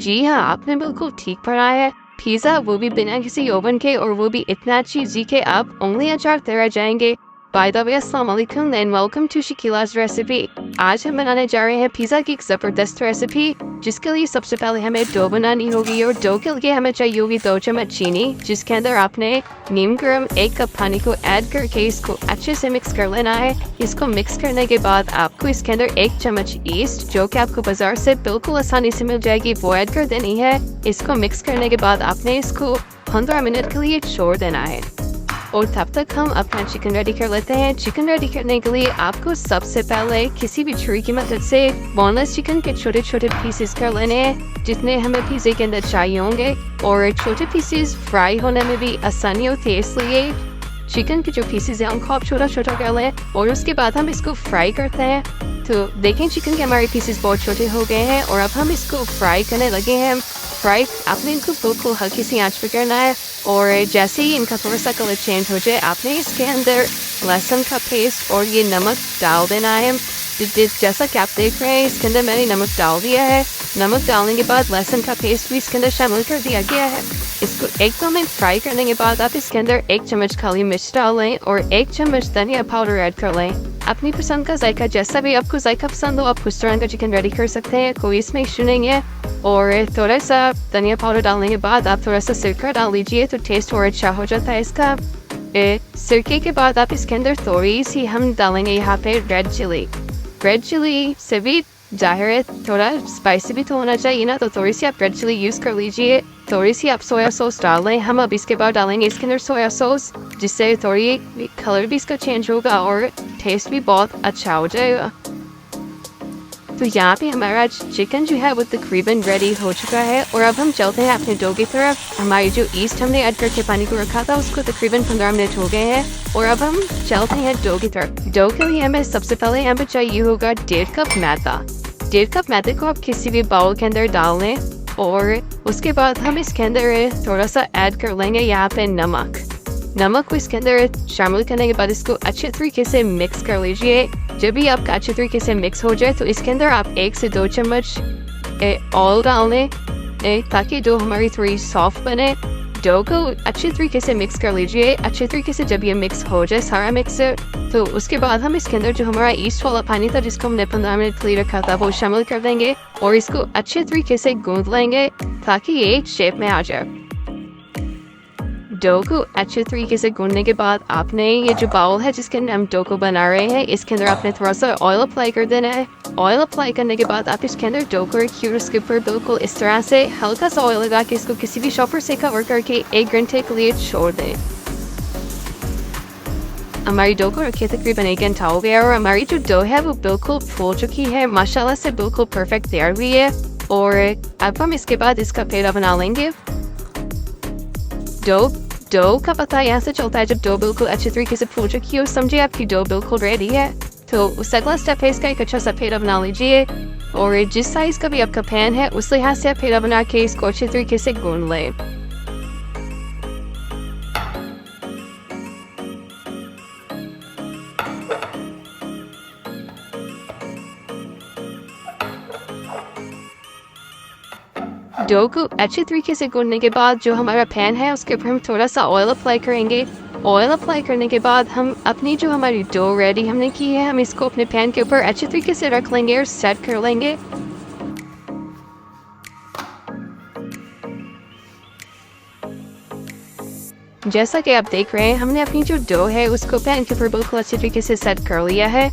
जी हाँ, आपने बिल्कुल ठीक पढ़ा है। पिज़्ज़ा वो भी बिना किसी ओवन के और वो भी इतना चीज़ी के आप उंगली अचाटते रह जाएंगे। By the way, अस्सलाम वालेकुम and welcome to Shakila's recipe। आज हम बनाने जा रहे हैं पिज़्ज़ा की एक ज़बरदस्त रेसिपी, जिसके लिए सबसे पहले हमें डो बनानी होगी और डो के लिए हमें चाहिए होगी 2 चम्मच चीनी, जिसके अंदर आपने नीम गर्म 1 कप पानी को ऐड करके इसको अच्छे से मिक्स कर लेना है। इसको मिक्स करने के बाद आपको इसके अंदर 1 चम्मच ईस्ट, जो कि आपको बाजार से बिल्कुल आसानी से मिल जाएगी, वो ऐड कर देनी है। इसको मिक्स करने के बाद आपने इसको 15 मिनट के लिए छोड़ देना है और तब तक हम अपना चिकन रेडी कर लेते हैं। चिकन रेडी करने के लिए आपको सबसे पहले किसी भी छुरी की मदद से बोनलेस चिकन के छोटे छोटे पीसेस कर लेने हैं, जितने हमें पिज़्ज़े के अंदर चाहिए होंगे, और छोटे पीसेस फ्राई होने में भी आसानी होती है, इसलिए चिकन के जो पीसेस हैं उनको आप छोटा छोटा कर लें और उसके बाद हम इसको फ्राई करते हैं। तो देखें चिकन के हमारे पीसेस बहुत छोटे हो गए हैं और अब हम इसको फ्राई करने लगे हैं। फ्राई आपने इनको बिल्कुल हल्की सी आंच पे करना है और जैसे ही इनका थोड़ा सा कलर चेंज हो जाए आपने इसके अंदर लहसुन का पेस्ट और ये नमक डाल देना है। जैसा कि आप देख रहे हैं इसके अंदर मैंने नमक डाल दिया है। नमक डालने के बाद लहसुन का पेस्ट भी इसके अंदर शामिल कर दिया गया है। इसको 1-2 मिनट फ्राई करने के बाद आप इसके अंदर 1 चम्मच काली मिर्च डाल लें और 1 चम्मच धनिया पाउडर ऐड कर लें। अपनी पसंद का जायका, जैसा भी आपको जायका पसंद हो आप उस तरह का चिकन रेडी कर सकते हैं, कोई इसमें इशू नहीं है। और थोड़ा सा धनिया पाउडर डालने के बाद आप थोड़ा सा सिरका डाल लीजिए तो टेस्ट और अच्छा हो जाता है इसका। सिरके के बाद आप इसके अंदर थोड़ी सी हम डालेंगे यहाँ पे रेड चिली। रेड चिली से भी जाहिर है थोड़ा स्पाइसी भी तो होना चाहिए ना, तो थोड़ी सी आप रेड चिली यूज़ कर लीजिए। थोड़ी सी आप सोया सॉस डाल लें। हम अब इसके बाद डालेंगे इसके अंदर सोया सॉस, जिससे थोड़ी कलर भी इसका चेंज होगा और टेस्ट भी बहुत अच्छा हो जाएगा। तो यहाँ पे हमारा चिकन जो है वो तकरीबन रेडी हो चुका है और अब हम चलते हैं अपने डो की तरफ। हमारी जो ईस्ट हमने ऐड करके पानी को रखा था उसको तकरीबन 15 मिनट हो गए हैं और अब हम चलते हैं डो की तरफ। डो के लिए हमें सबसे पहले यहाँ पे चाहिए होगा 1.5 कप मैदा। 1.5 कप मैदे को आप किसी भी बाउल के अंदर डाल लें और उसके बाद हम इसके अंदर थोड़ा सा ऐड कर लेंगे यहाँ पे नमक। नमक को इसके अंदर शामिल करने के बाद इसको अच्छे तरीके से मिक्स कर लीजिए। जब भी आपका अच्छे तरीके से मिक्स हो जाए तो इसके अंदर आप 1 से 2 चम्मच ऑयल डाल लें ताकि डो हमारी थोड़ी सॉफ्ट बने। डो को अच्छे तरीके से मिक्स कर लीजिए। अच्छे तरीके से जब ये मिक्स हो जाए सारा मिक्सर, तो उसके बाद हम इसके अंदर जो हमारा ईस्ट वाला पानी था जिसको हमने 15 मिनट के लिए रखा था वो शामिल कर देंगे और इसको अच्छे तरीके से गूंद लेंगे ताकि ये एक शेप में आ जाए। डो को अच्छे तरीके से गूंदने के बाद आपने ये जो बाउल है जिसके अंदर हम डो को बना रहे हैं इसके अंदर आपने थोड़ा सा ऑयल अप्लाई कर देना है। ऑयल अप्लाई करने के बाद आप इसके अंदर डो को रखिए और उसके ऊपर बिल्कुल इस तरह से हल्का सा ऑयल लगा के इसको किसी भी शॉपर से कवर करके 1 घंटे के लिए छोड़ दें। हमारी डो को रखे तकरीबन 1 घंटा हो गया और हमारी जो डो है वो बिल्कुल फूल चुकी है, माशाल्लाह से बिल्कुल परफेक्ट तैयार हुई है। और अब हम इसके बाद इसका पेड़ा बना लेंगे। डो का पता यहाँ से चलता है जब डो बिल्कुल अच्छे तरीके से फूल चुकी हो, समझिए आपकी डो बिल्कुल रेडी है। तो उस अगला स्टेप है इसका एक अच्छा सा पेड़ा बना लीजिए और जिस साइज का भी आपका पैन है उस लिहाज से आप पेड़ा बना के इसको अच्छे तरीके से गूंद लें। डो को अच्छे तरीके से गूंदने के बाद जो हमारा पैन है उसके ऊपर हम थोड़ा सा ऑयल अप्लाई करेंगे। ऑयल अप्लाई करने के बाद हम अपनी जो हमारी डो रेडी हमने की है हम इसको अपने पैन के ऊपर अच्छे तरीके से रख लेंगे और सेट कर लेंगे। जैसा कि आप देख रहे हैं हमने अपनी जो डो है उसको पैन के ऊपर बिल्कुल अच्छे तरीके से सेट कर लिया है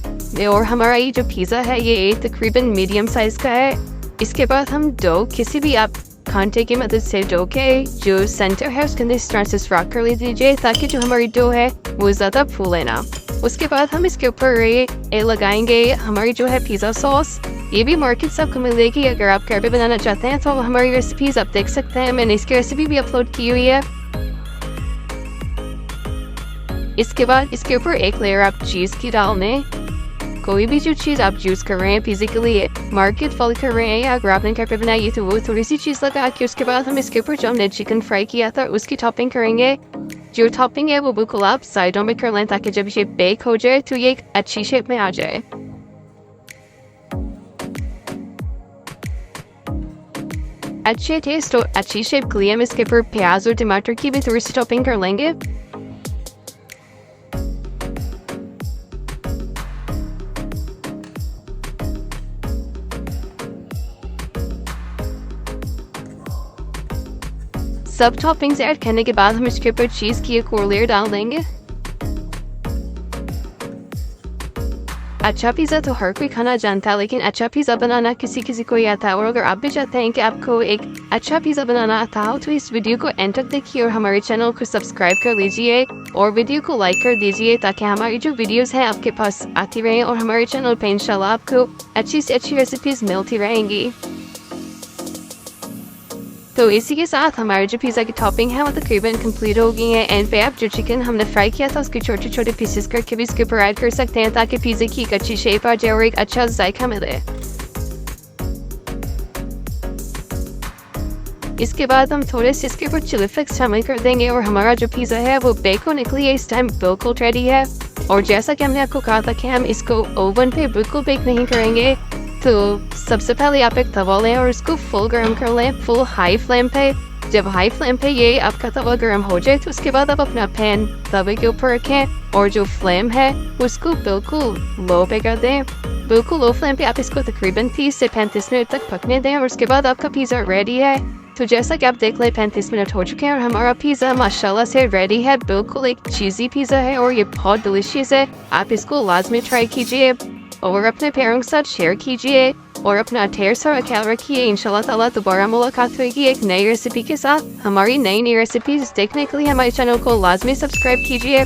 और हमारा ये जो पिज़्ज़ा है ये तकरीबन मीडियम साइज का है। इसके बाद हम डो किसी भी आप कांटे की मदद से डो के जो सेंटर है उसके अंदर इस तरह से स्ट्रक कर लीजिए ताकि जो हमारी डो है वो ज़्यादा फूले ना। उसके बाद हम इसके ऊपर ये लगाएंगे हमारी जो है पिज़्ज़ा सॉस। ये भी मार्केट से आपको मिलेगी, अगर आप घर पे बनाना चाहते हैं तो हमारी रेसिपीज आप देख सकते हैं, मैंने इसकी रेसिपी भी अपलोड की हुई है। इसके बाद इसके ऊपर एक लेयर आप चीज़ की डाल लें। कोई भी जो चीज़ आप यूज़ कर रहे हैं फिजिकली मार्केट फॉलो कर रहे हैं या अगर आपने घर पे बनाई है तो वो थोड़ी सी चीज़ लगा के उसके बाद हम इसके ऊपर जो हमने चिकन फ्राई किया था उसकी टॉपिंग करेंगे। जो टॉपिंग है वो बिल्कुल आप साइडों में कर लें ताकि जब ये बेक हो जाए तो ये एक अच्छी शेप में आ जाए। अच्छे टेस्ट और अच्छी शेप के लिए हम इसके ऊपर प्याज और टमाटर की भी थोड़ी सी टॉपिंग कर लेंगे। सब टॉपिंग्स ऐड करने के बाद हम इसके ऊपर चीज की एक और लेयर डाल देंगे। अच्छा पिज़्ज़ा तो हर कोई खाना जानता है, लेकिन अच्छा पिज़्ज़ा बनाना किसी किसी को ही आता है। और अगर आप भी चाहते हैं कि आपको एक अच्छा पिज़्ज़ा बनाना आता हो तो इस वीडियो को एंड तक देखिए और हमारे चैनल को सब्सक्राइब कर लीजिए और वीडियो को लाइक कर दीजिए ताकि हमारी जो वीडियोस हैं आपके पास आती रहें और हमारे चैनल पे इंशाल्लाह आपको अच्छी से अच्छी रेसिपीज मिलती रहेंगी। तो इसी के साथ हमारे जो पिज़्ज़ा की टॉपिंग है वो तकरीबन कंप्लीट हो गई है। एंड पे आप जो चिकन हमने फ्राई किया था उसके छोटे छोटे पीसेस करके भी इसके ऊपर ऐड कर सकते हैं ताकि पिज़्ज़ा की एक अच्छी शेप आ जाए और एक अच्छा जायका मिले। इसके बाद हम थोड़े से इसके ऊपर चिली फ्लेक्स शामिल कर देंगे और हमारा जो पिज़्ज़ा है वो बेक होने के लिए इस टाइम बिल्कुल रेडी है। और जैसा कि हमने आपको कहा था कि हम इसको ओवन पे बिल्कुल बेक नहीं करेंगे, तो सबसे पहले आप एक तवा लें और इसको फुल गर्म कर लें, फुल हाई फ्लेम पे। जब हाई फ्लेम पे ये आपका तवा गर्म हो जाए तो उसके बाद आप अपना पैन तवे के ऊपर रखें और जो फ्लेम है उसको बिल्कुल लो पे कर दें। बिल्कुल लो फ्लेम पे आप इसको तकरीबन 30 से 35 मिनट तक पकने दें और उसके बाद आपका पिज़्ज़ा रेडी है। तो जैसा कि आप देख लें 35 मिनट हो चुके हैं और हमारा पिज़्ज़ा माशाल्लाह से रेडी है। बिल्कुल एक चीज़ी पिज़्ज़ा है और ये बहुत डिलीशियस है। आप इसको लाजमी ट्राई कीजिए और अपने प्यारों के साथ शेयर कीजिए और अपना ढेर सारा ख्याल रखिए। इंशाल्लाह ताला दोबारा मुलाकात होगी एक नई रेसिपी के साथ। हमारी नई रेसिपीज देखने के लिए हमारे चैनल को लाजमी सब्सक्राइब कीजिए।